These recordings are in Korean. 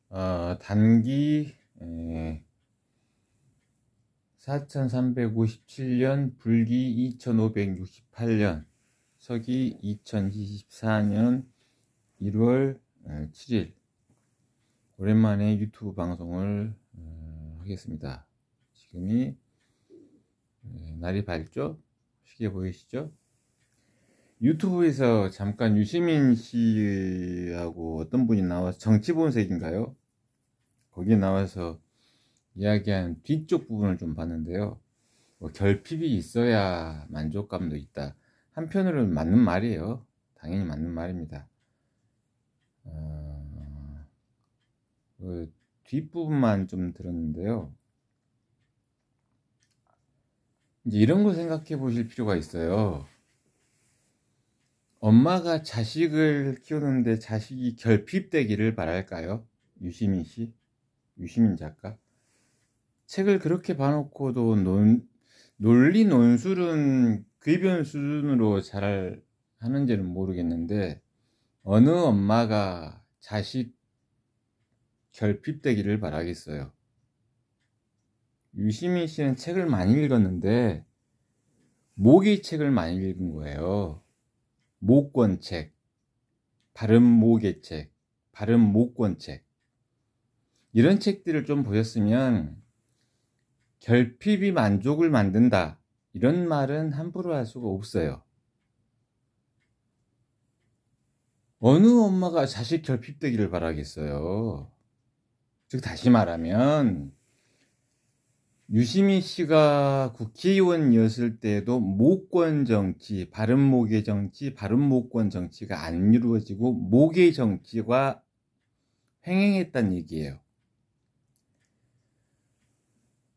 단기 4357년, 불기 2568년, 서기 2024년 1월 7일 오랜만에 유튜브 방송을 하겠습니다. 지금이 날이 밝죠? 시계 보이시죠? 유튜브에서 잠깐 유시민 씨하고 어떤 분이 나와서 정치본색인가요? 거기에 나와서 이야기한 뒤쪽 부분을 좀 봤는데요. 결핍이 있어야 만족감도 있다. 한편으로는 맞는 말이에요. 당연히 맞는 말입니다. 뒷부분만 좀 들었는데요. 이제 이런 거 생각해 보실 필요가 있어요. 엄마가 자식을 키우는데 자식이 결핍되기를 바랄까요? 유시민 씨? 유시민 작가? 책을 그렇게 봐놓고도 논리 논술은 궤변 수준으로 잘 하는지는 모르겠는데, 어느 엄마가 자식 결핍되기를 바라겠어요. 유시민 씨는 책을 많이 읽었는데 모기 책을 많이 읽은 거예요. 모권책, 발음 모계책, 발음 모권책, 이런 책들을 좀 보셨으면 결핍이 만족을 만든다, 이런 말은 함부로 할 수가 없어요. 어느 엄마가 자식 결핍되기를 바라겠어요. 즉 다시 말하면 유시민 씨가 국회의원이었을 때도 모권 정치, 발음 모계 정치, 발음 모권 정치가 안 이루어지고 모계 정치가 횡행했다는 얘기예요.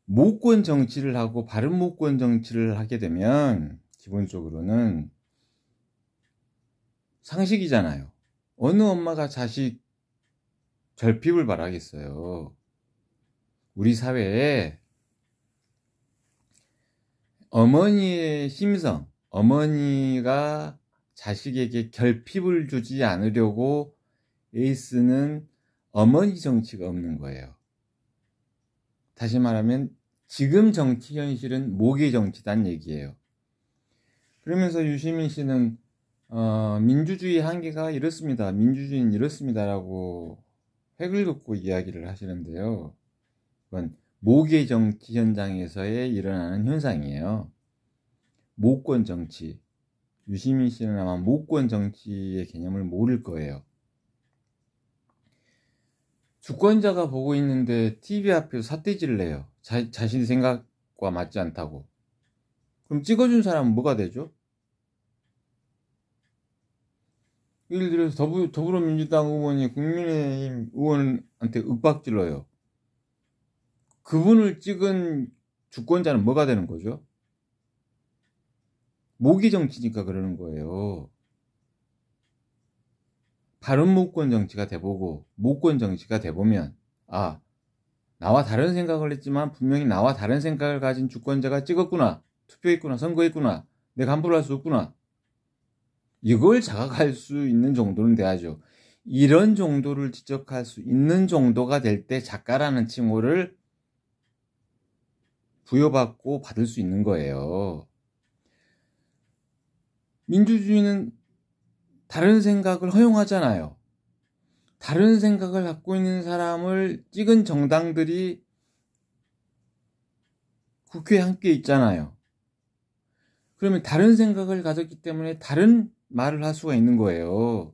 모권 정치를 하고 발음 모권 정치를 하게 되면 기본적으로는 상식이잖아요. 어느 엄마가 자식 결핍을 바라겠어요. 우리 사회에 어머니의 심성, 어머니가 자식에게 결핍을 주지 않으려고 애쓰는 어머니 정치가 없는 거예요. 다시 말하면 지금 정치 현실은 모계 정치단 얘기예요. 그러면서 유시민 씨는 민주주의 한계가 이렇습니다, 민주주의는 이렇습니다라고 획을 긋고 이야기를 하시는데요. 그건 모계 정치 현장에서의 일어나는 현상이에요. 모권 정치. 유시민 씨는 아마 모권 정치의 개념을 모를 거예요. 주권자가 보고 있는데 TV 앞에서 삿대질을 해요. 자신 생각과 맞지 않다고. 그럼 찍어준 사람은 뭐가 되죠? 예를 들어서 더불어민주당 의원이 국민의힘 의원한테 윽박질러요. 그분을 찍은 주권자는 뭐가 되는 거죠? 모기 정치니까 그러는 거예요. 발음 모권 정치가 돼보고 모권 정치가 돼보면, 나와 다른 생각을 했지만 분명히 나와 다른 생각을 가진 주권자가 찍었구나, 투표했구나, 선거했구나, 내가 함부로 할 수 없구나, 이걸 자각할 수 있는 정도는 돼야죠. 이런 정도를 지적할 수 있는 정도가 될 때 작가라는 칭호를 부여받고 받을 수 있는 거예요. 민주주의는 다른 생각을 허용하잖아요. 다른 생각을 갖고 있는 사람을 찍은 정당들이 국회에 함께 있잖아요. 그러면 다른 생각을 가졌기 때문에 다른 말을 할 수가 있는 거예요.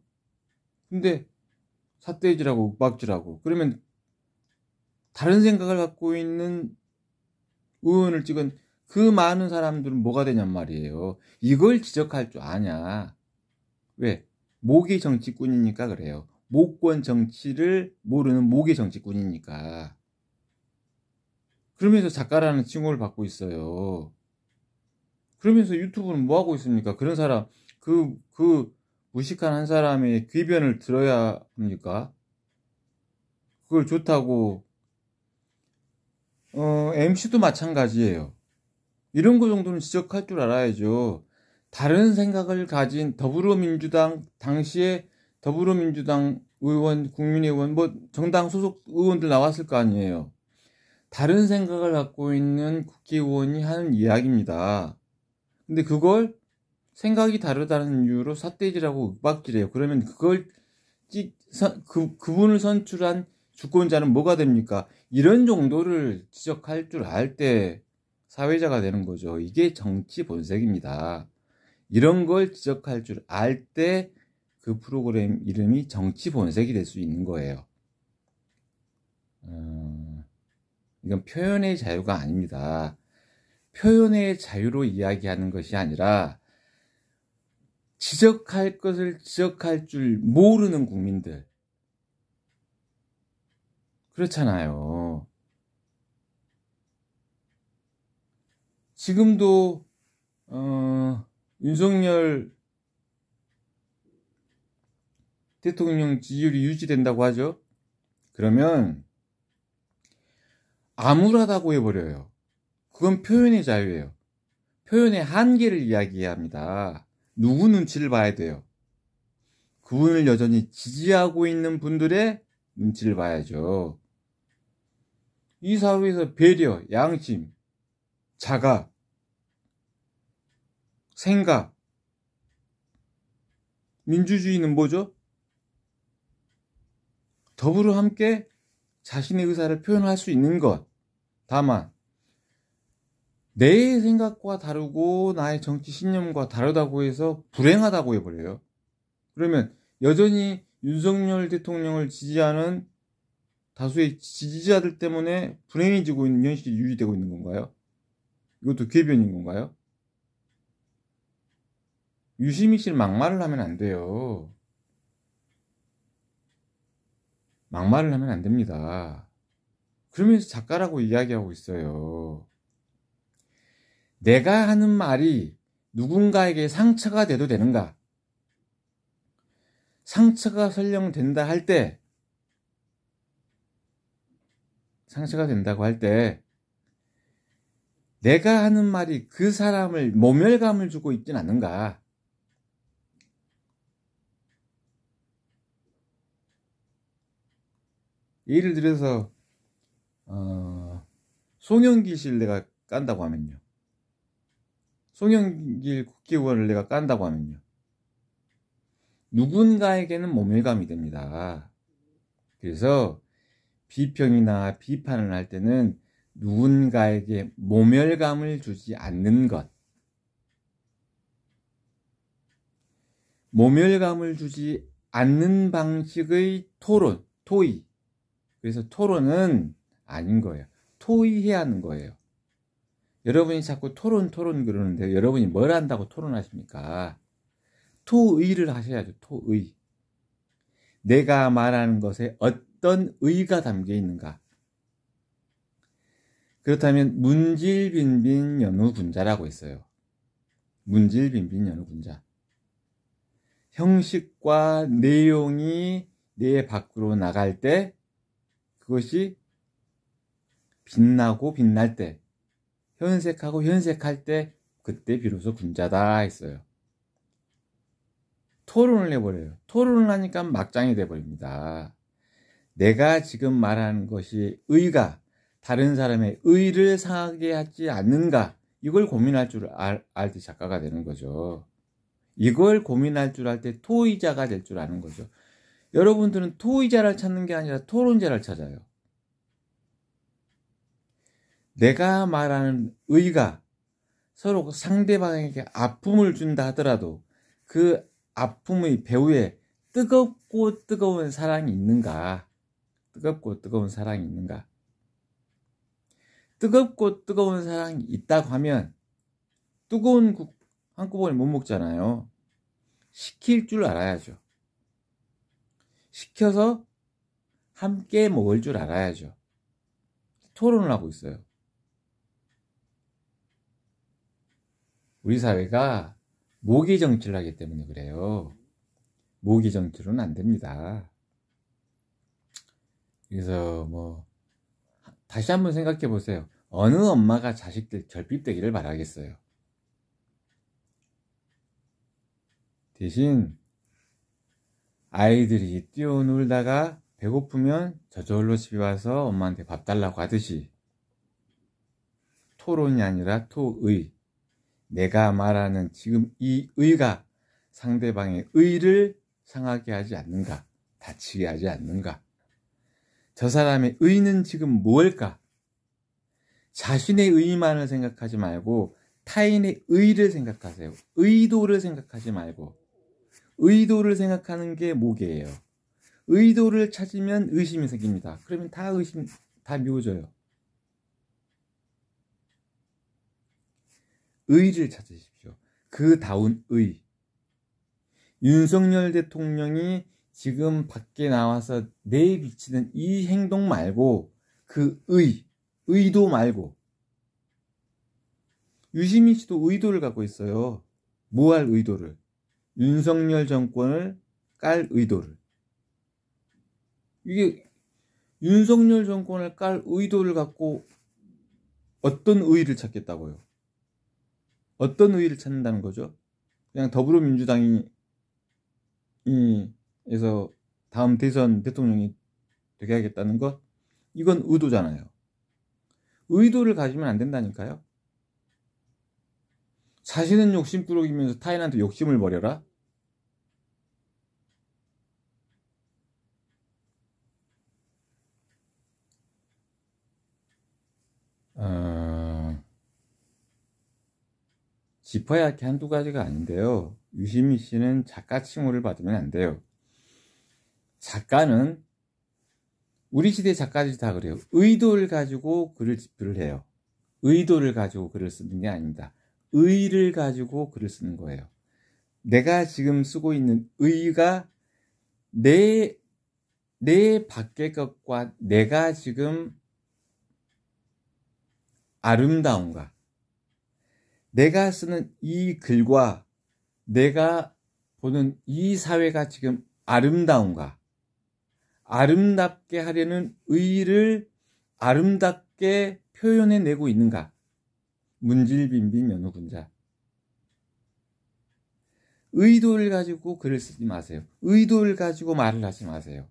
근데 삿대질하고 윽박질하고, 그러면 다른 생각을 갖고 있는 의원을 찍은 그 많은 사람들은 뭐가 되냔 말이에요. 이걸 지적할 줄 아냐? 왜? 모계 정치꾼이니까 그래요. 모권 정치를 모르는 모계 정치꾼이니까. 그러면서 작가라는 칭호를 받고 있어요. 그러면서 유튜브는 뭐 하고 있습니까? 그런 사람, 그 무식한 한 사람의 궤변을 들어야 합니까? 그걸 좋다고, MC도 마찬가지예요. 이런 거 정도는 지적할 줄 알아야죠. 다른 생각을 가진 더불어민주당, 당시에 더불어민주당 의원, 국민의원, 뭐 정당 소속 의원들 나왔을 거 아니에요. 다른 생각을 갖고 있는 국회의원이 하는 이야기입니다. 근데 그걸 생각이 다르다는 이유로 삿대질하고 윽박질해요. 그러면 그분을 선출한 주권자는 뭐가 됩니까? 이런 정도를 지적할 줄 알 때 사회자가 되는 거죠. 이게 정치 본색입니다. 이런 걸 지적할 줄 알 때 그 프로그램 이름이 정치 본색이 될 수 있는 거예요. 이건 표현의 자유가 아닙니다. 표현의 자유로 이야기하는 것이 아니라 지적할 것을 지적할 줄 모르는 국민들. 그렇잖아요. 지금도 윤석열 대통령 지지율이 유지된다고 하죠. 그러면 암울하다고 해버려요. 그건 표현의 자유예요. 표현의 한계를 이야기해야 합니다. 누구 눈치를 봐야 돼요. 그분을 여전히 지지하고 있는 분들의 눈치를 봐야죠. 이 사회에서 배려, 양심, 자각, 생각, 민주주의는 뭐죠? 더불어 함께 자신의 의사를 표현할 수 있는 것. 다만 내 생각과 다르고 나의 정치 신념과 다르다고 해서 불행하다고 해버려요. 그러면 여전히 윤석열 대통령을 지지하는 다수의 지지자들 때문에 불행해지고 있는 현실이 유지되고 있는 건가요? 이것도 궤변인 건가요? 유시민 씨는 막말을 하면 안 돼요. 막말을 하면 안 됩니다. 그러면서 작가라고 이야기하고 있어요. 내가 하는 말이 누군가에게 상처가 돼도 되는가? 상처가 설령 된다 할 때, 상처가 된다고 할 때, 내가 하는 말이 그 사람을 모멸감을 주고 있진 않는가? 예를 들어서 송영길 씨를 내가 깐다고 하면요. 송영길 국회의원을 내가 깐다고 하면요. 누군가에게는 모멸감이 됩니다. 그래서 비평이나 비판을 할 때는 누군가에게 모멸감을 주지 않는 것. 모멸감을 주지 않는 방식의 토론, 토의. 그래서 토론은 아닌 거예요. 토의해야 하는 거예요. 여러분이 자꾸 토론 그러는데 여러분이 뭘 한다고 토론하십니까? 토의를 하셔야죠. 토의. 내가 말하는 것에 어떤 의가 담겨 있는가? 그렇다면 문질빈빈 연후군자라고 했어요. 문질빈빈 연후군자. 형식과 내용이 내 밖으로 나갈 때 그것이 빛나고 빛날 때, 현색하고 현색할 때 그때 비로소 군자다 했어요. 토론을 해버려요. 토론을 하니까 막장이 돼버립니다. 내가 지금 말하는 것이 의가 다른 사람의 의를 상하게 하지 않는가, 이걸 고민할 줄 알 때 작가가 되는 거죠. 이걸 고민할 줄 알 때 토의자가 될 줄 아는 거죠. 여러분들은 토의자를 찾는 게 아니라 토론자를 찾아요. 내가 말하는 의가 서로 상대방에게 아픔을 준다 하더라도 그 아픔의 배후에 뜨겁고 뜨거운 사랑이 있는가? 뜨겁고 뜨거운 사랑이 있는가? 뜨겁고 뜨거운 사랑이 있다고 하면 뜨거운 국 한꺼번에 못 먹잖아요. 식힐 줄 알아야죠. 식혀서 함께 먹을 줄 알아야죠. 토론을 하고 있어요. 우리 사회가 모기 정치를 하기 때문에 그래요. 모기 정치로는 안 됩니다. 그래서 다시 한번 생각해 보세요. 어느 엄마가 자식들 결핍되기를 바라겠어요. 대신 아이들이 뛰어놀다가 배고프면 저절로 집에 와서 엄마한테 밥 달라고 하듯이 토론이 아니라 토의. 내가 말하는 지금 이 의가 상대방의 의를 상하게 하지 않는가, 다치게 하지 않는가. 저 사람의 의는 지금 뭘까? 자신의 의만을 생각하지 말고 타인의 의를 생각하세요. 의도를 생각하지 말고. 의도를 생각하는 게 목이에요. 의도를 찾으면 의심이 생깁니다. 그러면 다 미워져요. 의를 찾으십시오. 그다운 의. 윤석열 대통령이 지금 밖에 나와서 내비치는 이 행동 말고 그 의도 말고. 유시민 씨도 의도를 갖고 있어요. 뭐 할 의도를? 윤석열 정권을 깔 의도를. 이게 윤석열 정권을 깔 의도를 갖고 어떤 의의를 찾겠다고요? 어떤 의의를 찾는다는 거죠? 그냥 더불어민주당이 에서 다음 대선 대통령이 되게 하겠다는 것? 이건 의도잖아요. 의도를 가지면 안 된다니까요. 자신은 욕심꾸러기면서 타인한테 욕심을 버려라? 짚어야 할 게 한두 가지가 아닌데요. 유시민 씨는 작가 칭호를 받으면 안 돼요. 작가는 우리 시대 작가들이 다 그래요. 의도를 가지고 글을 집필을 해요. 의도를 가지고 글을 쓰는 게 아닙니다. 의를 가지고 글을 쓰는 거예요. 내가 지금 쓰고 있는 의가 내 밖의 것과 내가 지금 아름다운가, 내가 쓰는 이 글과 내가 보는 이 사회가 지금 아름다운가, 아름답게 하려는 의를 아름답게 표현해내고 있는가. 문질빈빈 연우군자. 의도를 가지고 글을 쓰지 마세요. 의도를 가지고 말을 하지 마세요.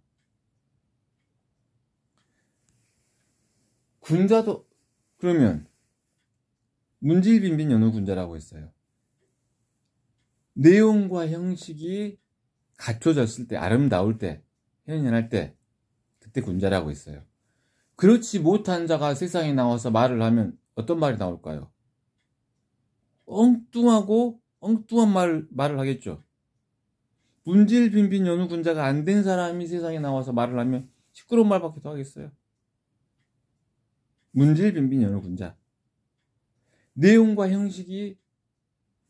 군자도 그러면 문질빈빈 연우군자라고 했어요. 내용과 형식이 갖춰졌을 때, 아름다울 때, 현연할 때, 그때 군자라고 했어요. 그렇지 못한 자가 세상에 나와서 말을 하면 어떤 말이 나올까요? 엉뚱한 말을 하겠죠. 문질빈빈 연우군자가 안 된 사람이 세상에 나와서 말을 하면 시끄러운 말밖에 더 하겠어요. 문질빈빈 연우군자. 내용과 형식이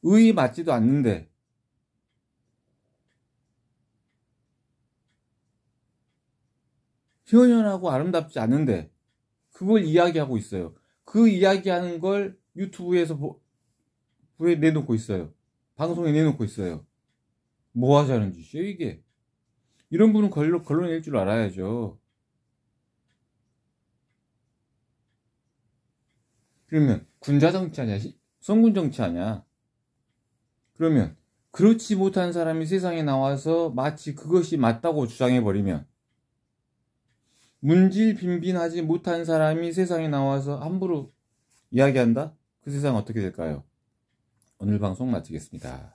의에 맞지도 않는데 현연하고 아름답지 않은데 그걸 이야기하고 있어요. 그 이야기하는 걸 유튜브에서 내놓고 있어요. 방송에 내놓고 있어요. 뭐 하자는 짓이에요 이게? 이런 분은 걸러낼 줄 알아야죠. 그러면 군자 정치하냐? 성군 정치하냐? 그러면 그렇지 못한 사람이 세상에 나와서 마치 그것이 맞다고 주장해버리면, 문질빈빈하지 못한 사람이 세상에 나와서 함부로 이야기한다? 그 세상 어떻게 될까요? 오늘 방송 마치겠습니다.